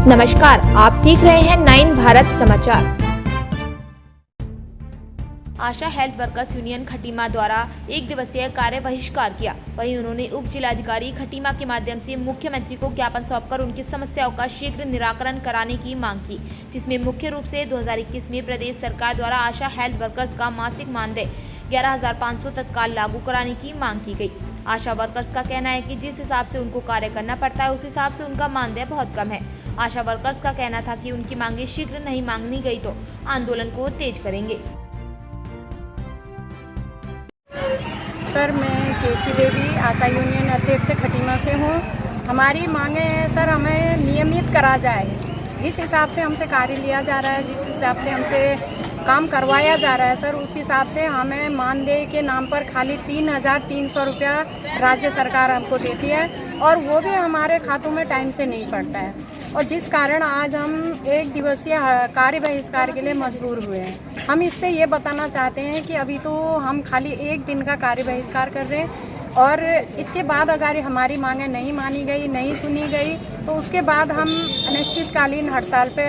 नमस्कार, आप देख रहे हैं 9 भारत समाचार। आशा हेल्थ वर्कर्स यूनियन खटीमा द्वारा 1 दिवसीय कार्य बहिष्कार किया। वहीं उन्होंने उप जिलाधिकारी खटीमा के माध्यम से मुख्यमंत्री को ज्ञापन सौंपकर उनकी समस्याओं का शीघ्र निराकरण कराने की मांग की, जिसमें मुख्य रूप से 2021 में प्रदेश सरकार द्वारा आशा हेल्थ वर्कर्स का मासिक मानदेय 11,500 तत्काल लागू कराने की मांग की गई। आशा वर्कर्स का कहना है कि जिस हिसाब से उनको कार्य करना पड़ता है उस हिसाब से उनका मानदेय बहुत कम है। आशा वर्कर्स का कहना था कि उनकी मांगे शीघ्र नहीं मांगनी गई तो आंदोलन को तेज करेंगे। सर, मैं केसी देवी आशा यूनियन अध्यक्ष खटीमा से हूँ। हमारी मांगे हैं सर, हमें नियमित करा जाए। जिस हिसाब से हमसे कार्य लिया जा रहा है, जिस हिसाब से हमसे काम करवाया जा रहा है सर, उस हिसाब से हमें मानदेय के नाम पर खाली 3,300 रुपया राज्य सरकार हमको देती है और वो भी हमारे खातों में टाइम से नहीं पड़ता है। और जिस कारण आज हम 1 दिवसीय कार्य बहिष्कार के लिए मजबूर हुए हैं। हम इससे ये बताना चाहते हैं कि अभी तो हम खाली 1 दिन का कार्य बहिष्कार कर रहे हैं और इसके बाद अगर हमारी मांगें नहीं मानी गई, नहीं सुनी गई तो उसके बाद हम अनिश्चितकालीन हड़ताल पे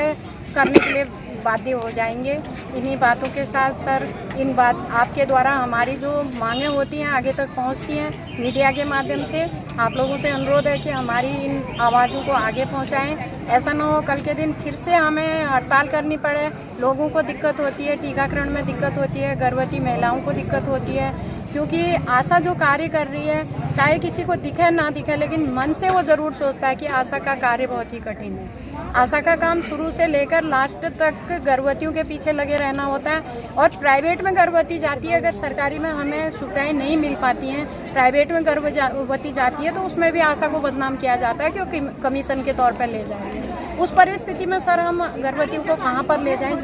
करने के लिए बाध्य हो जाएंगे। इन्हीं बातों के साथ सर, इन बात आपके द्वारा हमारी जो मांगें होती हैं आगे तक पहुंचती हैं मीडिया के माध्यम से। आप लोगों से अनुरोध है कि हमारी इन आवाज़ों को आगे पहुंचाएं। ऐसा ना हो कल के दिन फिर से हमें हड़ताल करनी पड़े। लोगों को दिक्कत होती है, टीकाकरण में दिक्कत होती है, गर्भवती महिलाओं को दिक्कत होती है, क्योंकि आशा जो कार्य कर रही है चाहे किसी को दिखे ना दिखे, लेकिन मन से वो ज़रूर सोचता है कि आशा का कार्य बहुत ही कठिन है। आशा का काम शुरू से लेकर लास्ट तक गर्भवतियों के पीछे लगे रहना होता है और प्राइवेट में गर्भवती जाती है, अगर सरकारी में हमें सुविधाएं नहीं मिल पाती हैं, प्राइवेट में गर्भवती जाती है तो उसमें भी आशा को बदनाम किया जाता है क्योंकि कमीशन के तौर पर ले जाएंगे। उस परिस्थिति में सर हम गर्भवतियों को कहाँ पर ले जाएं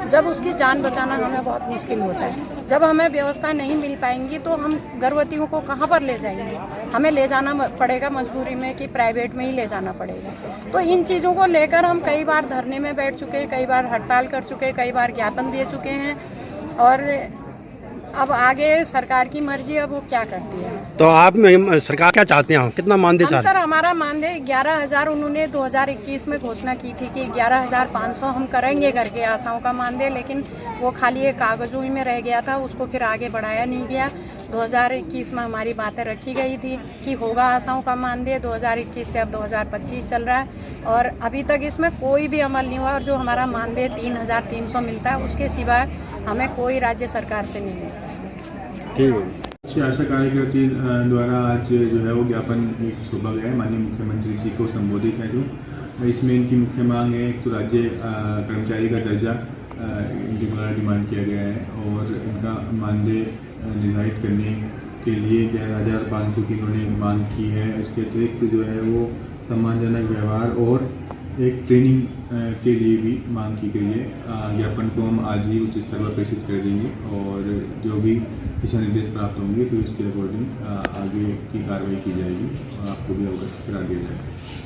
जब उसकी जान बचाना हमें बहुत मुश्किल होता है। जब हमें व्यवस्था नहीं मिल पाएंगी तो हम गर्भवतियों को कहाँ पर ले जाएंगे? हमें ले जाना पड़ेगा मजबूरी में कि प्राइवेट में ही ले जाना पड़ेगा। तो इन चीज़ों को लेकर हम कई बार धरने में बैठ चुके, कई बार हड़ताल कर चुके, कई बार ज्ञापन दे चुके हैं और अब आगे सरकार की मर्जी है वो क्या करती है। तो आप सरकार क्या चाहते हैं, कितना मानदेय चाहते हैं? सर, हमारा मानदेय 11,000 उन्होंने 2021 में घोषणा की थी कि 11,500 हम करेंगे करके आशाओं का मानदेय, लेकिन वो खाली एक कागजों में रह गया था, उसको फिर आगे बढ़ाया नहीं गया। 2021 में हमारी बातें रखी गई थी कि होगा आशाओं का मानदेय। 2021 से अब 2025 चल रहा है और अभी तक इसमें कोई भी अमल नहीं हुआ और जो हमारा मानदेय 3,300 मिलता है उसके सिवा हमें कोई राज्य सरकार से नहीं मिलता। आशा कार्यकर्ती द्वारा आज जो है वो ज्ञापन सौंपा गया है माननीय मुख्यमंत्री जी को संबोधित है। जो इसमें इनकी मुख्य मांग है, एक तो राज्य कर्मचारी का दर्जा इनके द्वारा डिमांड किया गया है और इनका मानदेय निर्धारित करने के लिए 11,500 की इन्होंने मांग की है। इसके अतिरिक्त जो है वो सम्मानजनक व्यवहार और एक ट्रेनिंग के लिए भी मांग की गई है। ज्ञापन को हम आज ही उच्च स्तर पर प्रेषित कर देंगे और जो भी दिशा निर्देश प्राप्त होंगे तो इसके अकॉर्डिंग आगे की कार्रवाई की जाएगी और आपको भी अवगत करा दिया जाएगा।